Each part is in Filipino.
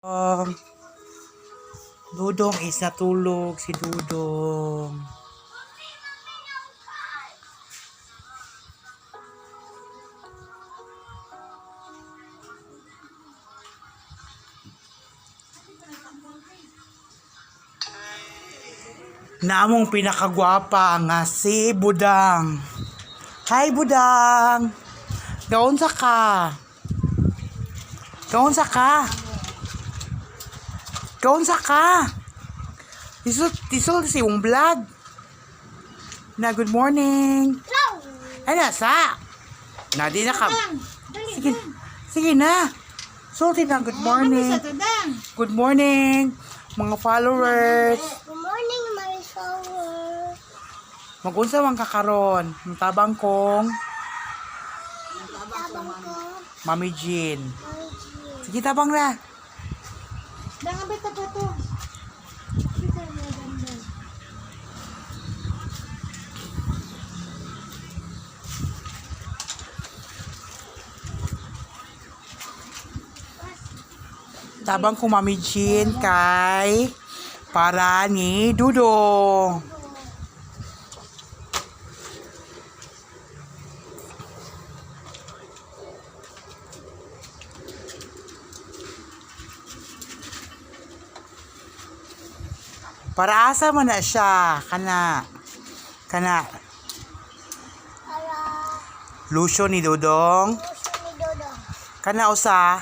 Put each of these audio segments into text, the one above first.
Um, Dudong is natulog si Dudong. Namong pinakagwapa nga si Budang. Hi Budang. Gaon sa ka? Gaon sa ka? Gaon sa ka? Tisul si yung vlog. Na good morning. Ay nasa. Na di na ka. Sige. Sige na. Sulti na good morning. Good morning mga followers. Good morning, my followers. Mag-unsa man kakaron? Ang tabang kong Tabang ko, Mami Jean. Margie. Sige tabang na. Dangabit na po to. Kita mo ganda. Tabang kong Mami Jean kay para ni Dudong. Para asa man na siya kana Para lotion ni Dudong. puso ni Dodong. Kana usa.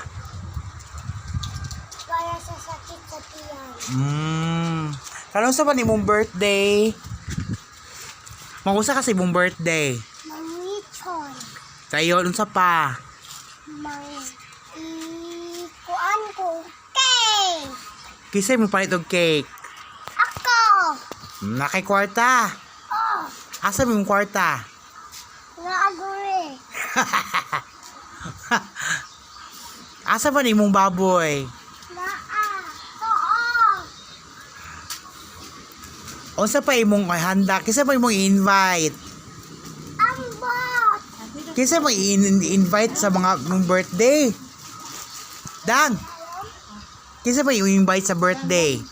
Para sa sakit sa tiyan. Kana usa ba ni mong birthday? Magusa kasi mong birthday. Mangiton. Kayo unsa pa? Kuan ko. Cake. Kisay mo palit og cake. Ako. Nakay kwarta. Oh. Asa mo yung kwarta? Naaguri. Asa ba ni mong baboy? Oo. Unsa pa imong handa? Kisa pa imong invite? Ambot. Kisa mo invite sa mga mong birthday? Dang. Kisa pa yung invite sa birthday?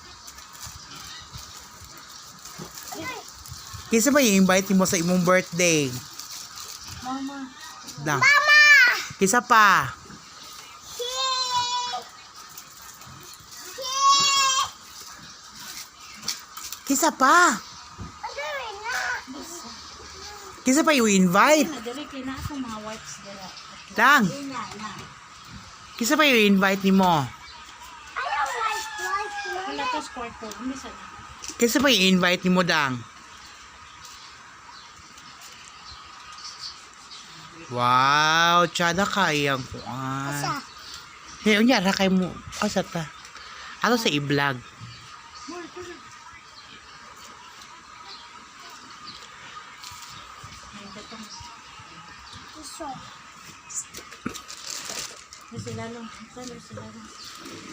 Kisa pa yung invite mo sa imong birthday? Mama. Dang. Mama. Kisa pa? Kisa pa? Kisa pa yung invite? Dang. Kisa pa yung invite ni mo? Kisa pa yung invite ni mo, Dang? Wow, tsada kayang kuan. Hey, unya ra kay mo. Asa ta? Ato sa i-vlog.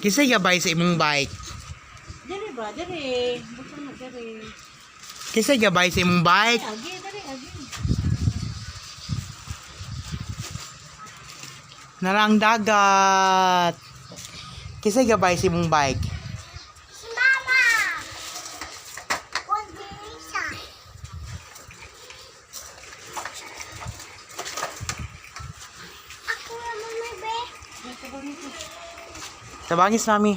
Kisa gabay sa imong bike? Dere ba? Dere. Bukan na dere. Kisa gabay sa imong bike? Agi, dere, agi. Narang dagat. Kisa gabay sa imong bike? Si Mama. Huwag isa. Ako naman may be. Tabangis nami.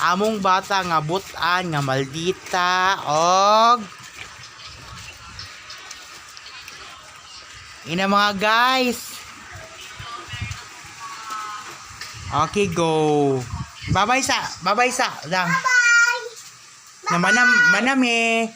Among bata nga butan nga maldita og ina mga guys. Okay, go. Babay sa. Dang. Bye. Na manami.